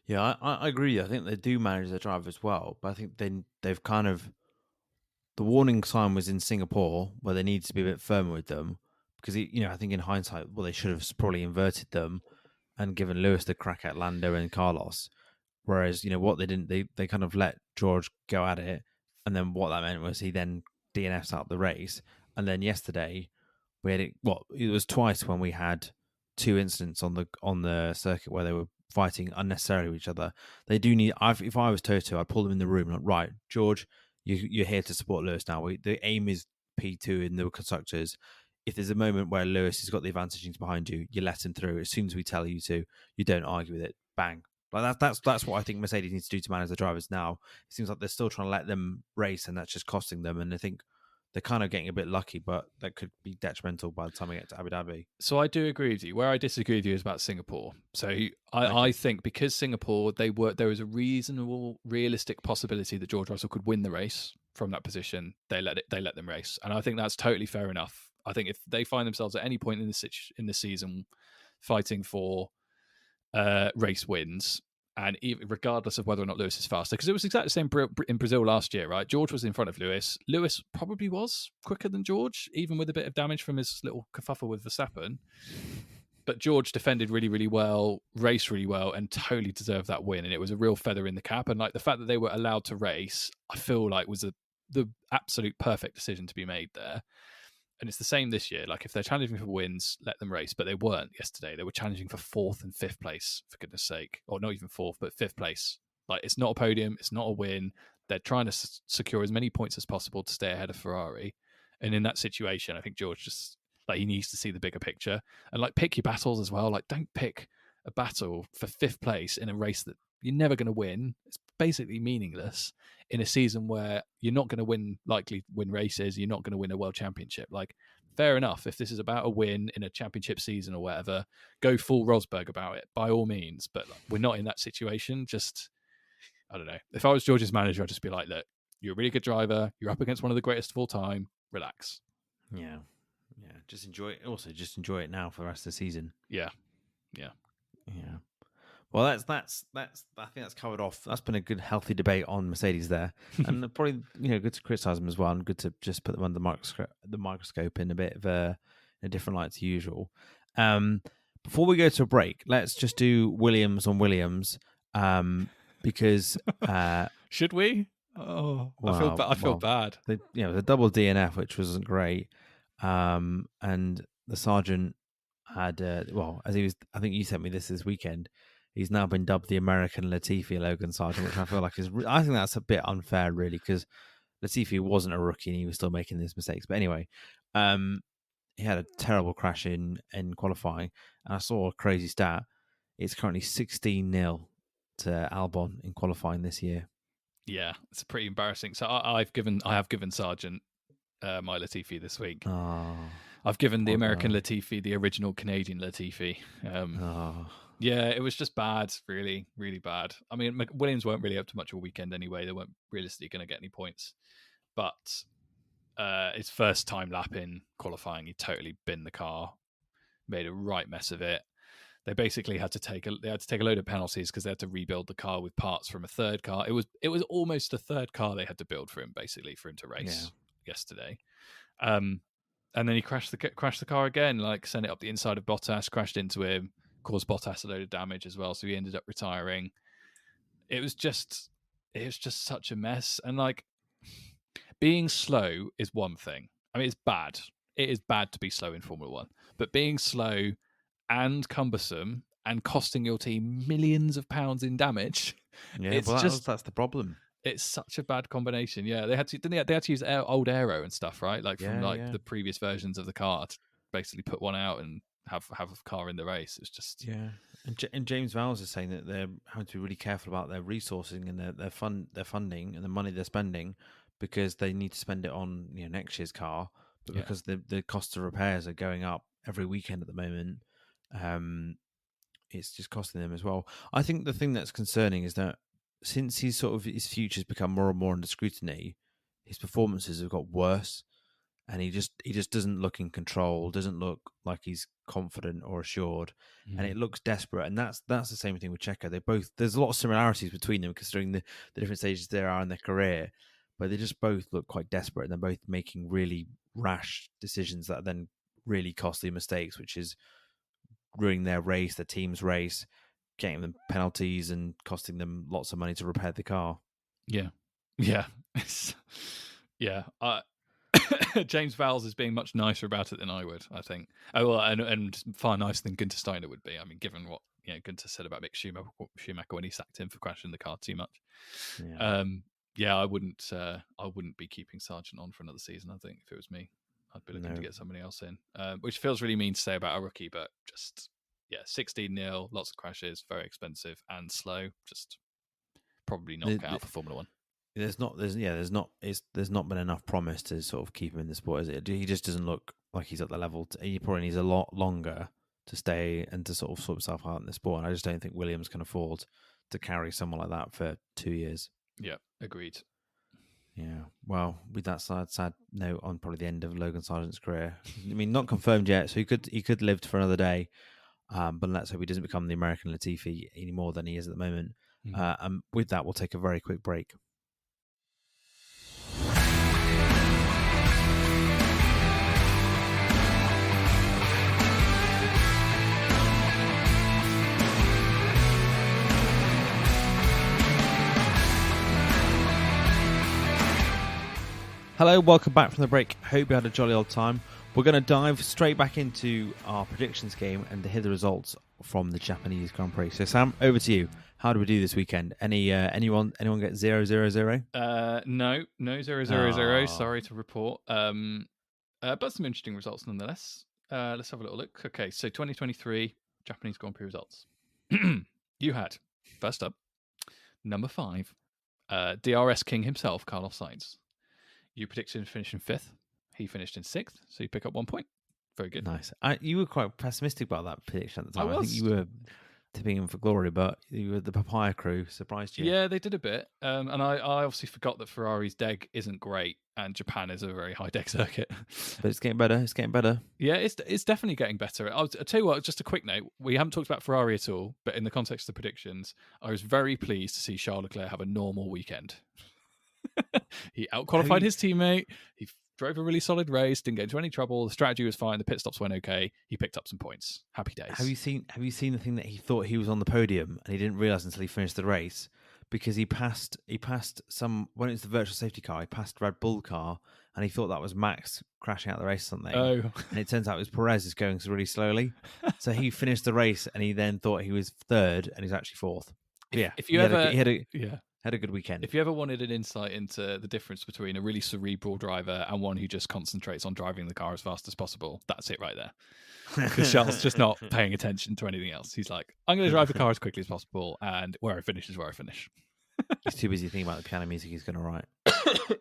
Yeah, I agree. I think they do manage their drivers well, but I think they've kind of... The warning sign was in Singapore, where they need to be a bit firmer with them, because, I think in hindsight, well, they should have probably inverted them and given Lewis the crack at Lando and Carlos. Whereas, what they didn't, they kind of let George go at it. And then what that meant was he then DNFs out the race. And then yesterday, we had it was twice when we had two incidents on the circuit where they were fighting unnecessarily with each other. They do need, if I was Toto, I'd pull them in the room, like, right, George, you're here to support Lewis now. The aim is P2 in the constructors. If there's a moment where Lewis has got the advantage and he's behind you, you let him through. As soon as we tell you to, you don't argue with it. Bang. Like that's what I think Mercedes needs to do to manage the drivers now. It seems like they're still trying to let them race, and that's just costing them. And I think they're kind of getting a bit lucky, but that could be detrimental by the time we get to Abu Dhabi. So I do agree with you. Where I disagree with you is about Singapore. So I think because Singapore, there was a reasonable, realistic possibility that George Russell could win the race from that position. They let them race, and I think that's totally fair enough. I think if they find themselves at any point in the season fighting for race wins, and even regardless of whether or not Lewis is faster, because it was exactly the same in Brazil last year, right? George was in front of Lewis. Lewis probably was quicker than George, even with a bit of damage from his little kerfuffle with Verstappen. But George defended really, really well, raced really well, and totally deserved that win. And it was a real feather in the cap. And like the fact that they were allowed to race, I feel like was the absolute perfect decision to be made there. And it's the same this year. Like if they're challenging for wins, let them race. But they weren't yesterday. They were challenging for 4th and 5th place, for goodness sake. Or not even 4th, but 5th place. Like it's not a podium. It's not a win. They're trying to secure as many points as possible to stay ahead of Ferrari. And in that situation, I think George just, like, he needs to see the bigger picture. And like pick your battles as well. Like don't pick a battle for 5th place in a race that you're never going to win. It's basically meaningless in a season where you're not going to likely win races. You're not going to win a world championship. Like, fair enough. If this is about a win in a championship season or whatever, go full Rosberg about it by all means. But like, we're not in that situation. Just, I don't know. If I was George's manager, I'd just be like, look, you're a really good driver. You're up against one of the greatest of all time. Relax. Yeah. Just enjoy it. Also, just enjoy it now for the rest of the season. Yeah. Well, that's I think that's covered off. That's been a good, healthy debate on Mercedes there, and probably good to criticize them as well, and good to just put them under the microscope in a bit of a different light to usual. Before we go to a break, let's just do Williams on Williams, because should we? Oh, well, I feel bad. The double DNF, which wasn't great, and the sergeant had as he was. I think you sent me this weekend. He's now been dubbed the American Latifi, Logan Sargent, which I feel like I think that's a bit unfair, really, because Latifi wasn't a rookie and he was still making these mistakes. But anyway, he had a terrible crash in qualifying, and I saw a crazy stat. It's currently 16-0 to Albon in qualifying this year. Yeah, it's pretty embarrassing. So I have given Sargent my Latifi this week. Oh, I've given the American Latifi the original Canadian Latifi. Yeah, it was just bad, really, really bad. I mean, Williams weren't really up to much of a weekend anyway. They weren't realistically going to get any points. But his first time lap in qualifying, he totally binned the car, made a right mess of it. They basically had to take a load of penalties because they had to rebuild the car with parts from a third car. It was almost a third car they had to build for him, basically, for him to race yesterday. And then he crashed the car again, like sent it up the inside of Bottas, crashed into him, caused Bottas a load of damage as well, so he ended up retiring. It was just such a mess. And like, being slow is one thing. I mean, it's bad. It is bad to be slow in Formula One, but being slow and cumbersome and costing your team millions of pounds in damage, that's the problem. It's such a bad combination. Yeah, they had to they had to use old aero and stuff, right? Like from Yeah, yeah. the previous versions of the car to basically put one out and have a car in the race. It's just Yeah, and James Vowles is saying that they're having to be really careful about their resourcing and their funding and the money they're spending, because they need to spend it on next year's car, but yeah, because the cost of repairs are going up every weekend at the moment, it's just costing them as well. I think the thing that's concerning is that since his future's become more and more under scrutiny, his performances have got worse, and he just doesn't look in control, doesn't look like he's confident or assured, and it looks desperate. And that's the same thing with Checo. There's a lot of similarities between them considering the different stages they are in their career, but they just both look quite desperate, and they're both making really rash decisions that are then really costly mistakes, which is ruining their race, their team's race, getting them penalties and costing them lots of money to repair the car. yeah, yeah, yeah. James Vowles is being much nicer about it than I would, I think. Oh, well, and far nicer than Gunter Steiner would be. I mean, given what Gunter said about Mick Schumacher when he sacked him for crashing the car too much. Yeah. I wouldn't be keeping Sargent on for another season. I think if it was me, I'd be looking to get somebody else in, which feels really mean to say about a rookie, but just 16-0, lots of crashes, very expensive and slow. Just probably not cut out for Formula One. There's not been enough promise to sort of keep him in the sport, is it? He just doesn't look like he's at the level. He probably needs a lot longer to stay and to sort himself out in the sport. And I just don't think Williams can afford to carry someone like that for 2 years. Yeah, agreed. Yeah, well, with that sad note on probably the end of Logan Sargent's career. I mean, not confirmed yet, so he could live for another day. But let's hope he doesn't become the American Latifi any more than he is at the moment. And with that, we'll take a very quick break. Hello, welcome back from the break. Hope you had a jolly old time. We're going to dive straight back into our predictions game and to hear the results from the Japanese Grand Prix. So, Sam, over to you. How do we do this weekend? Anyone get 0-0-0? No 0-0-0. Sorry to report. But some interesting results nonetheless. Let's have a little look. Okay, so 2023 Japanese Grand Prix results. You had first up, number 5, DRS King himself, Carlos Sainz. You predicted him finishing 5th. He finished in 6th, so you pick up 1 point. Very good. Nice. You were quite pessimistic about that prediction at the time. I think you were tipping him for glory, but the Papaya crew surprised you. Yeah, they did a bit. And I obviously forgot that Ferrari's DEG isn't great, and Japan is a very high DEG circuit. But it's getting better. Yeah, it's definitely getting better. I'll tell you what, just a quick note. We haven't talked about Ferrari at all, but in the context of the predictions, I was very pleased to see Charles Leclerc have a normal weekend. He outqualified his teammate. He drove a really solid race, didn't get into any trouble. The strategy was fine. The pit stops went okay. He picked up some points. Happy days. Have you seen the thing that he thought he was on the podium and he didn't realize until he finished the race, because he passed some, when it was the virtual safety car, he passed Red Bull car and he thought that was Max crashing out the race or something. Oh. And it turns out it was Perez is going really slowly. So he finished the race and he then thought he was 3rd and he's actually 4th. Had a good weekend. If you ever wanted an insight into the difference between a really cerebral driver and one who just concentrates on driving the car as fast as possible, that's it right there. Because Charles just not paying attention to anything else. He's like, I'm going to drive the car as quickly as possible, and where I finish is where I finish. He's too busy thinking about the piano music he's going to write.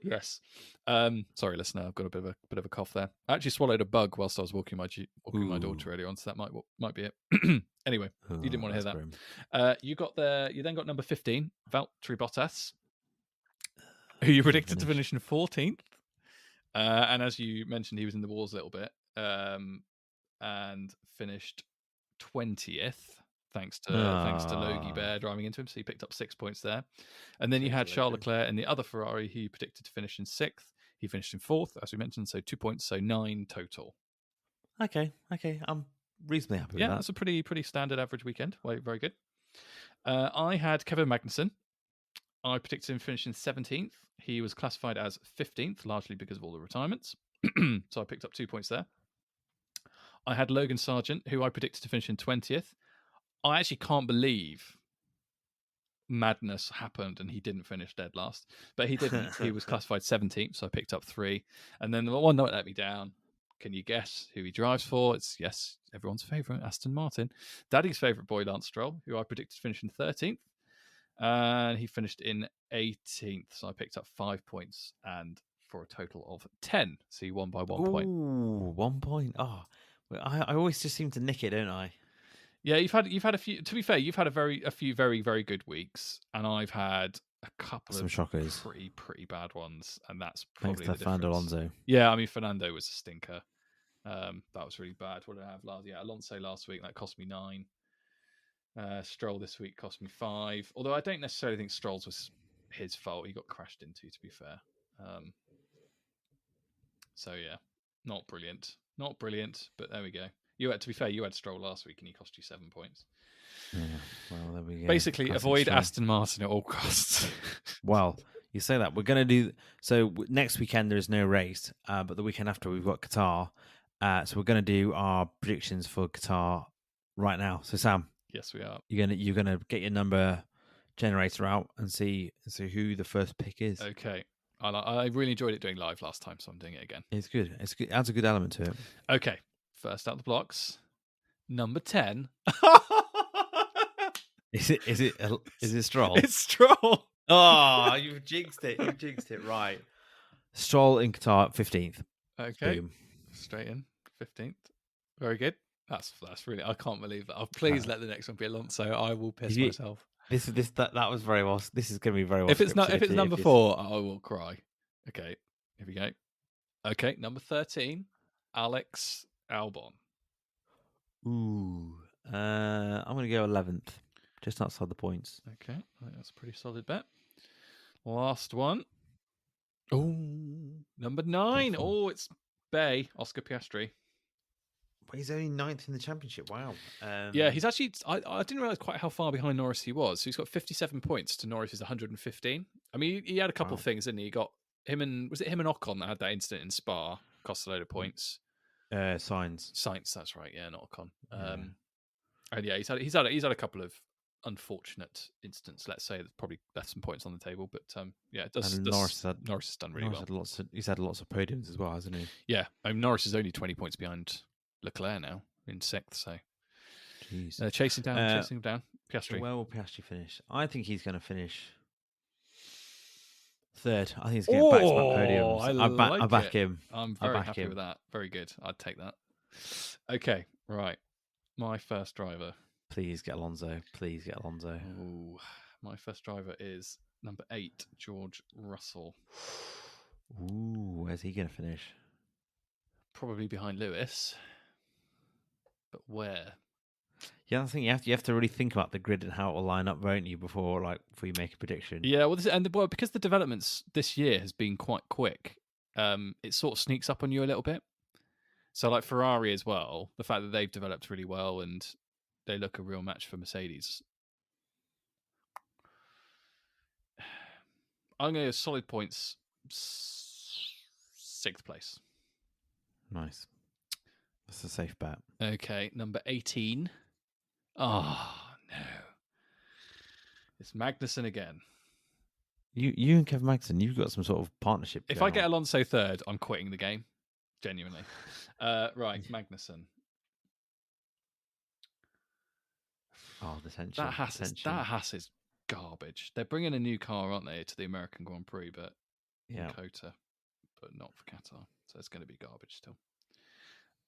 Yes. Sorry, listener, I've got a bit of a cough there. I actually swallowed a bug whilst I was walking my daughter earlier on, so that might be it. Anyway, you didn't want to hear that. You then got number 15, Valtteri Bottas, who you predicted to finish in 14th. And as you mentioned, he was in the wars a little bit, and finished 20th. Thanks to Logie Bear driving into him, so he picked up 6 points there. And then you had Charles Leclerc and the other Ferrari, who you predicted to finish in 6th. He finished in 4th, as we mentioned, so 2 points, so 9 total. Okay, I'm reasonably happy with that. Yeah, that's a pretty standard average weekend. Very good. I had Kevin Magnussen. I predicted him finishing 17th. He was classified as 15th, largely because of all the retirements. So I picked up 2 points there. I had Logan Sargent, who I predicted to finish in 20th. I actually can't believe madness happened and he didn't finish dead last. But he didn't. He was classified 17th, so I picked up 3. And then the one that let me down. Can you guess who he drives for? It's, yes, everyone's favourite, Aston Martin. Daddy's favourite boy, Lance Stroll, who I predicted finishing 13th. And he finished in 18th, so I picked up 5 points and for a total of 10. So he won by 1 point. Ooh, 1 point. Oh, I always just seem to nick it, don't I? Yeah, you've had a few. To be fair, you've had a few very, very good weeks, and I've had a couple Some of shockers. pretty bad ones, and that's probably Thanks the to Fernando difference. Alonso. Yeah, I mean Fernando was a stinker. That was really bad. What did I have last? Yeah, Alonso last week that cost me 9. Stroll this week cost me 5. Although I don't necessarily think Stroll's was his fault. He got crashed into, to be fair. So yeah, not brilliant, but there we go. To be fair, you had Stroll last week and he cost you 7 points. Yeah, well, there we go. Basically, Classic avoid Stroll. Aston Martin at all costs. Well, you say that. We're going to do... So next weekend, there is no race, but the weekend after, we've got Qatar. So we're going to do our predictions for Qatar right now. So, Sam. Yes, we are. You're gonna get your number generator out and see who the first pick is. Okay. I really enjoyed it doing live last time, so I'm doing it again. It's good. It adds a good element to it. Okay. First out the blocks. Number 10. Is it Stroll? It's Stroll. Oh, you've jinxed it. You've jinxed it. Right. Stroll in Qatar 15th. Okay. Boom. Straight in. 15th. Very good. That's really... I can't believe that. Oh, please let the next one be Alonso. I will piss myself. That was very well. This is going to be very well. If it's number 4, I will cry. Okay. Here we go. Okay. Number 13. Alex Albon. Ooh. I'm going to go 11th. Just outside the points. Okay. I think that's a pretty solid bet. Last one. Oh, number 9. Oh, it's Bay, Oscar Piastri. But he's only 9th in the championship. Wow. Yeah, he's actually... I didn't realise quite how far behind Norris he was. So he's got 57 points to Norris's 115. I mean, he had a couple of things, didn't he? He got him and... Was it him and Ocon that had that incident in Spa? Cost a load of points. Sainz, that's right. Yeah, not Ocon. And yeah, he's had a couple of unfortunate incidents. Let's say that probably left some points on the table, but yeah, it does. Norris has done really well. He's had lots of podiums as well, hasn't he? Yeah, I mean, Norris is only 20 points behind Leclerc now in 6th. So, jeez, chasing him down. Piastri. Where will Piastri finish? I think he's going to finish 3rd. I think he's getting back-to-back podiums. I back him. I'm very happy with that. Very good. I'd take that. Okay, right. My first driver. Please get Alonso. Ooh, my first driver is number 8, George Russell. Ooh, where's he going to finish? Probably behind Lewis. But where? Yeah, I think you have to really think about the grid and how it will line up, won't you, before you make a prediction? Yeah, well, because the developments this year has been quite quick, it sort of sneaks up on you a little bit. So, like Ferrari as well, the fact that they've developed really well and they look a real match for Mercedes. I'm going to go solid points, 6th place. Nice. That's a safe bet. Okay, number 18. Oh, no. It's Magnussen again. You and Kevin Magnussen, you've got some sort of partnership. If I get Alonso 3rd, I'm quitting the game. Genuinely. Right, Magnussen. Oh, the tension. That Haas is garbage. They're bringing a new car, aren't they, to the American Grand Prix, but yeah, Kota, but not for Qatar. So it's going to be garbage still.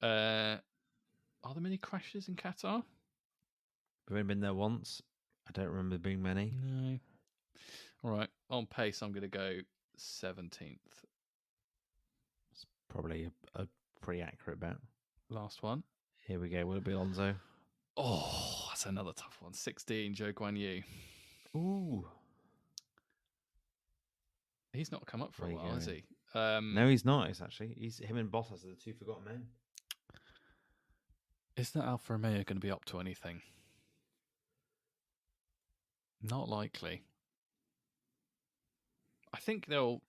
Are there many crashes in Qatar? We've only been there once. I don't remember there being many. No. All right. On pace, I'm going to go 17th. It's probably a pretty accurate bet. Last one. Here we go. Will it be Alonso? Oh, that's another tough one. 16, Zhou Guanyu. Ooh. He's not come up for a while, has he? No, he's not. It's actually him and Bottas are the 2 forgotten men. Isn't that Alfa Romeo going to be up to anything? Not likely. I think they'll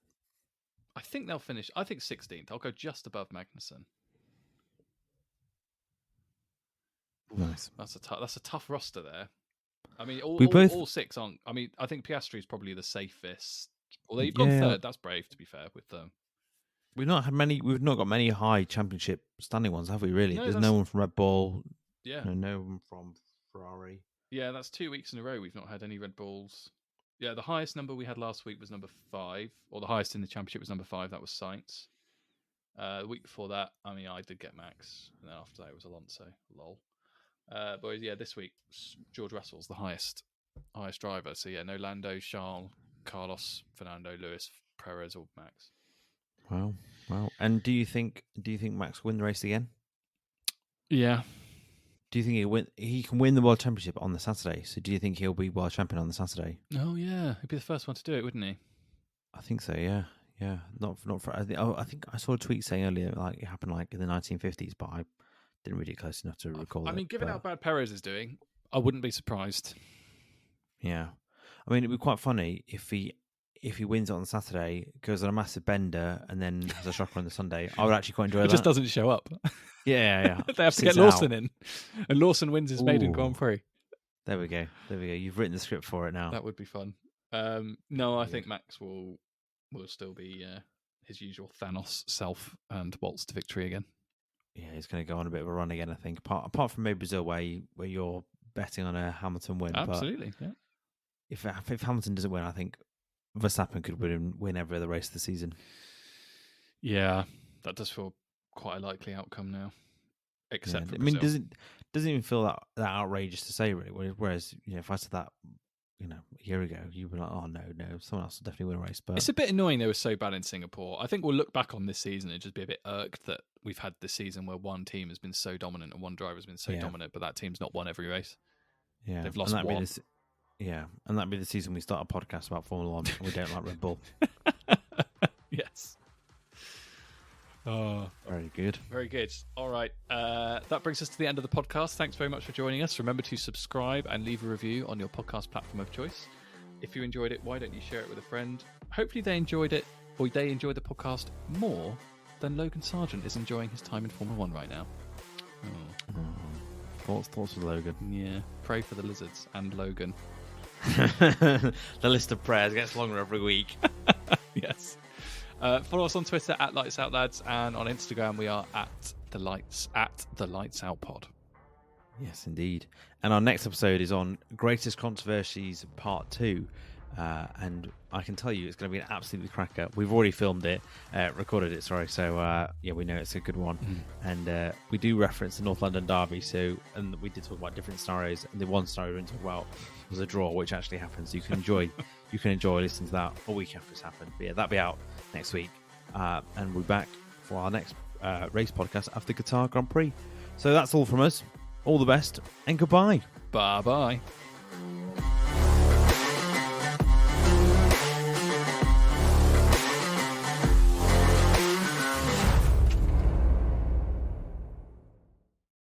finish. I think 16th. I'll go just above Magnussen. Nice. That's a tough roster there. I mean, We both- all 6 aren't. I mean, I think Piastri is probably the safest. Although you've Yeah. gone third, that's brave to be fair with them. We've not got many high championship standing ones, have we? Really? No, There's that's- no one from Red Bull. Yeah, No one from Ferrari. yeah, that's 2 weeks in a row we've not had any Red Bulls. Yeah, the highest number we had last week was number 5, or the highest in the championship was number 5. That was Sainz. The week before that, I mean, I did get Max, and then after that it was Alonso. Lol. But yeah, this week George Russell's the highest driver. So yeah, no Lando, Charles, Carlos, Fernando, Lewis, Perez, or Max. Wow. And do you think Max will win the race again? Yeah. Do you think he can win the World Championship on the Saturday? So do you think he'll be World Champion on the Saturday? Oh yeah, he'd be the first one to do it, wouldn't he? I think so. Yeah. Not for. I think I saw a tweet saying earlier like it happened like in the 1950s, but I didn't read it close enough to recall. I mean, given how bad Perez is doing, I wouldn't be surprised. Yeah, I mean, it'd be quite funny if he wins it on Saturday, goes on a massive bender, and then has a shocker on the Sunday. I would actually quite enjoy that. He just doesn't show up. Yeah. They have to get Lawson in, and Lawson wins his maiden Grand Prix. There we go. You've written the script for it now. That would be fun. No, I think Max will still be his usual Thanos self and waltz to victory again. Yeah, he's going to go on a bit of a run again, I think. Apart from maybe Brazil, where you're betting on a Hamilton win. Absolutely, but yeah. If Hamilton doesn't win, I think Verstappen could win every other race of the season. Yeah, that does feel quite a likely outcome now. Except for Brazil. Brazil. Doesn't even feel that outrageous to say, really. Whereas, if I said that, a year ago, you'd be like, oh, no, someone else will definitely win a race. But it's a bit annoying they were so bad in Singapore. I think we'll look back on this season and just be a bit irked that we've had this season where one team has been so dominant and one driver has been so dominant, but that team's not won every race. Yeah. They've lost one. And that'd be the season we start a podcast about Formula One and we don't like Red Bull. Yes. Oh, very good. Very good. All right. That brings us to the end of the podcast. Thanks very much for joining us. Remember to subscribe and leave a review on your podcast platform of choice. If you enjoyed it, why don't you share it with a friend? Hopefully they enjoyed it, or they enjoyed the podcast more than Logan Sargent is enjoying his time in Formula One right now. Thoughts with Logan. Yeah. Pray for the lizards and Logan. The list of prayers gets longer every week. Yes. Follow us on Twitter at Lights Out Lads, and on Instagram we are at the Lights Out Pod. Yes, indeed. And our next episode is on Greatest Controversies Part 2. And I can tell you it's going to be an absolutely cracker. We've already filmed it, recorded it, sorry. So, we know it's a good one. And we do reference the North London Derby. And we did talk about different scenarios. And the one scenario we didn't talk about was a draw, which actually happened. So you can enjoy listening to that a week after it's happened. But yeah, that'll be out next week. And we're back for our next race podcast after Qatar Grand Prix. So that's all from us. All the best and goodbye. Bye-bye.